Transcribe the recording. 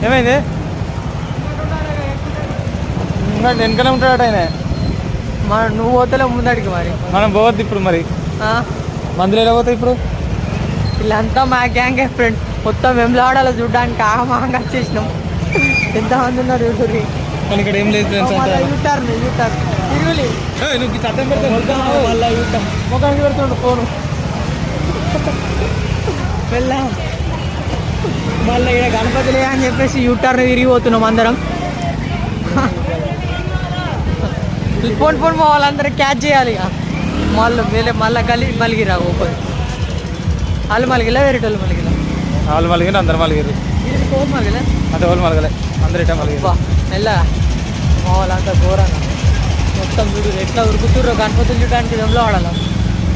ఏమైంది? వెనకనే ఉంటాడట ఆయన. నువ్వు పోతలే ముందడికి మరి మనం పోవద్దు ఇప్పుడు. మరి మందులు ఎలా పోతాయి ఇప్పుడు? వీళ్ళంతా మా గ్యాంగ్ ఫ్రెండ్ మొత్తం వెంబలాడాలో చూడడానికి ఆహమాహంగా వచ్చేసినాం. ఎంతమంది ఉన్నారు చూడండి. కానీ ఇక్కడ ఏం లేదు ఫ్రెండ్స్. నువ్వు చట్టం పెడతా ముఖానికి పెడుతుండు ఫోను. వెళ్ళాం మళ్ళీ ఇక్కడ గణపతిలే అని చెప్పేసి యూటర్న్ తిరిగిపోతున్నాం అందరం. పోను పోను మా వాళ్ళందరూ క్యాచ్ చేయాలి. ఇక మళ్ళీ మలిగిరా ఓపెన్ వాళ్ళు మలిగిలా వేరేటోళ్ళు మలిగిలా. వాళ్ళు మలిగిన అందరు మలిగారు. మలిగిలే అంటే వాళ్ళు మలగలే, అందరు ఇట్లా మలిగారు. మెల్లగా మా వాళ్ళంతా ఘోరంగా మొత్తం చూడు ఎట్లా ఉరుకుతుర్రో గణపతులు చూడడానికి దమ్లో ఆడాలి.